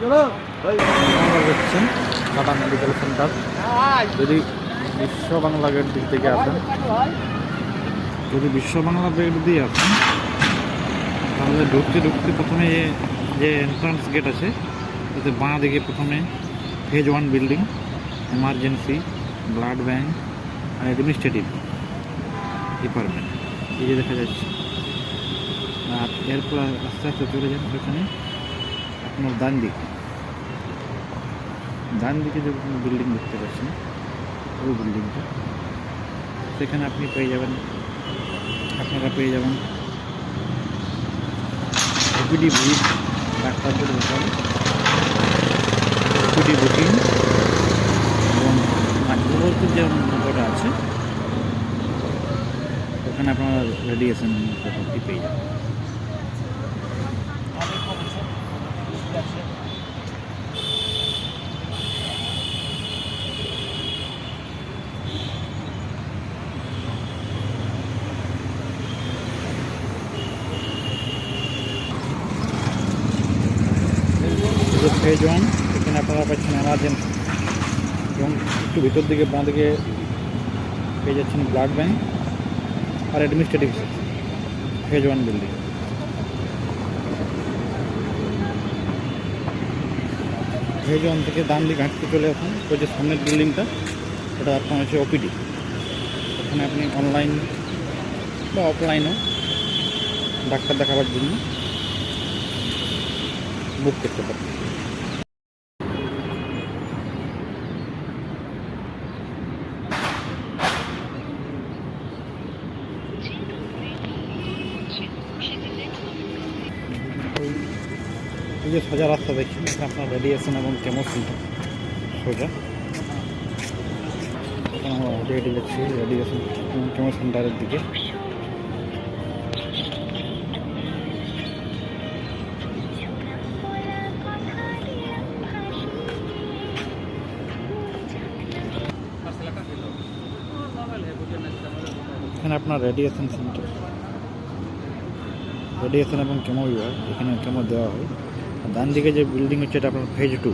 আপনারা দেখছেন tata medical centre. যদি বিশ্ব বাংলা গেট দিক থেকে আসেন, যদি বিশ্ব বাংলা গেট দিয়ে আসেন, তাহলে ঢুকতে ঢুকতে প্রথমে যে এন্ট্রান্স গেট আছে, তাতে বাঁ দিকে প্রথমে phase 1 building, emergency, blood bank আর অ্যাডমিনিস্ট্রেটিভ ডিপার্টমেন্ট এই যে দেখা যাচ্ছে। আর এরপর আস্তে আস্তে চলে যান ওখানে আপনার ডান দিকে যে বিল্ডিং দেখতে পাচ্ছেন, ওই বিল্ডিংটা, সেখানে আপনারা পেয়ে যাবেন ওপিডি ভিড়, ডাক্তারদের ব্যাপারে ওপিডি বুকিং এবং মাইক্রোবাসের যে নম্বরটা আছে ওখানে আপনারা রেডিয়েশন ব্যাপারটি পেয়ে যাবেন। ফেজ 1 এখানে আপনারা পাচ্ছেন এমার্জেন্সি, এবং একটু ভিতর দিকে বাঁ দিকে পেয়ে যাচ্ছেন ব্লাড ব্যাঙ্ক আর অ্যাডমিনিস্ট্রেটিভ ফেজ 1 বিল্ডিং। ফেজ 1 থেকে ডান দিকে হাঁটতে চলে আসুন, ওই যে সামনের বিল্ডিংটা, ওটা আপনার হচ্ছে ওপিডি। ওখানে আপনি অনলাইন বা অফলাইনও ডাক্তার দেখাবার জন্য বুক করতে পারেন। এই যে সোজা রাস্তা দেখছেন, এখানে আপনার রেডিয়েশন এবং কেমো সেন্টার সোজা। এখন আমরা হেঁটে হেঁটে যাচ্ছি রেডিয়েশন এবং কেমো সেন্টারের দিকে। এখানে আপনার রেডিয়েশন সেন্টার, রেডিয়েশন এবং কেমো বিভাগ, এখানে কেমো দেওয়া হয়। ডান দিকে যে বিল্ডিং হচ্ছে এটা আপনার ফেজ 2,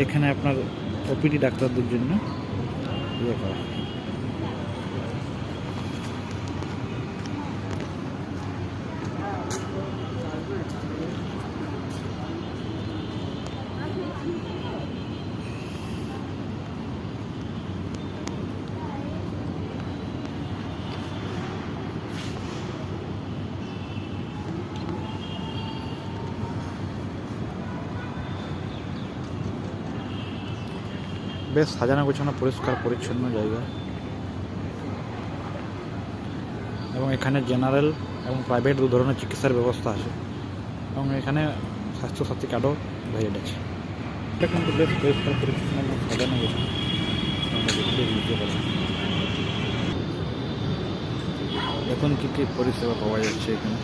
এখানে আপনার ওপিডি ডাক্তারদের জন্য ইয়ে করা হয়। বেশ সাজানো গোছানো পরিষ্কার পরিচ্ছন্ন জায়গা, এবং এখানে জেনারেল এবং প্রাইভেট দু ধরনের চিকিৎসার ব্যবস্থা আছে, এবং এখানে স্বাস্থ্যসাথী কার্ডও ভ্যালিড আছে। এটা কিন্তু বেশ পরিষ্কার পরিচ্ছন্ন এবং সাজানো গোছানো, বুঝতে পারেন। এখন কী কী পরিষেবা পাওয়া যাচ্ছে এখানে।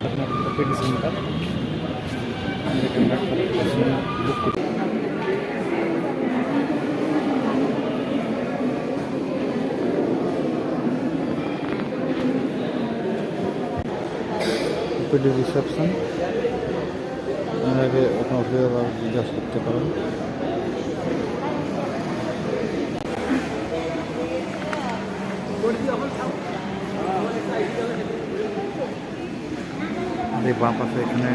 আপনার ওপিডি সেন্টার, বুক করতে ওপিডি রিসেপশন, এর আগে আপনার অসুবিধা জিজ্ঞাসা করতে পারেন। এই বাঁ পাশে এখানে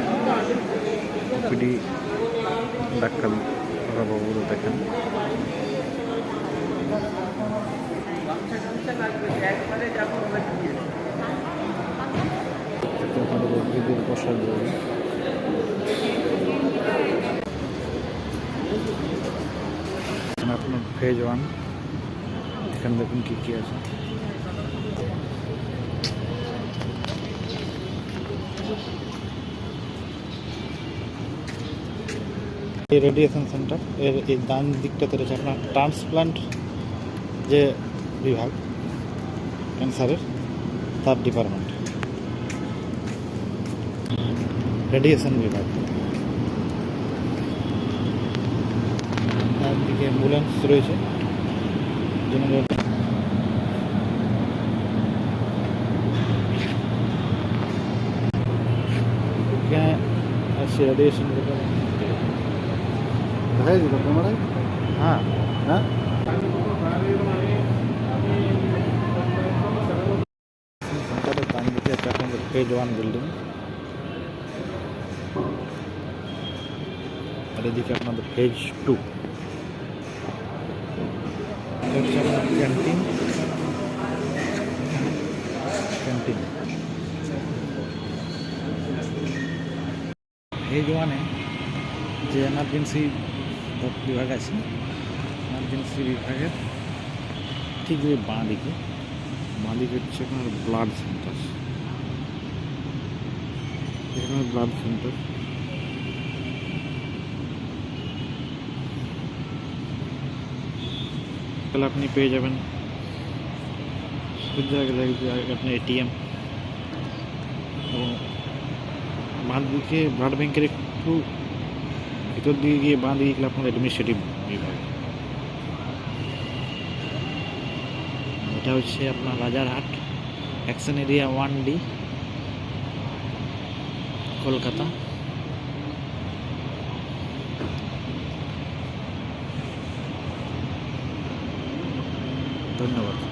ওপিডি ডাক্তার বাবুরা দেখেন। বসার জন্য আপনার ফেজ 1, এখানে দেখুন কী কী আছে। এই রেডিয়েশন সেন্টার এর এই ডান দিকটাতে রয়েছে আপনার ট্রান্সপ্লান্ট যে বিভাগ, ক্যান্সারের, তার ডিপার্টমেন্ট, রেডিয়েশন বিভাগ। একদিকে অ্যাম্বুলেন্স রয়েছে, জেনারেল রেডিয়েশন দেখাই দিল ক্যামেরায়। হ্যাঁ হ্যাঁ, সেন্টারের ডান দিকে আছে আপনাদের পেজ 1 বিল্ডিং, আর এদিকে আপনাদের পেজ 2 হচ্ছে আপনার ক্যান্টিন। ক্যান্টিন পেজ 1-এ যে এমার্জেন্সি বিভাগ আছে, এমার্জেন্সি বিভাগের ঠিক যে বাঁ দিকে হচ্ছে আপনার ব্লাড সেন্টার। এখানে ব্লাড সেন্টার, তাহলে আপনি পেয়ে যাবেন আপনি এটিএম, এবং বাঁ দিকে ব্লাড ব্যাংকের একটু ভিতর দিকে গিয়ে বাঁ দিকে গেলে আপনার অ্যাডমিনিস্ট্রেটিভ বিভাগ। এটা হচ্ছে আপনার Rajarhat action area 1D, Kolkata. ধন্যবাদ।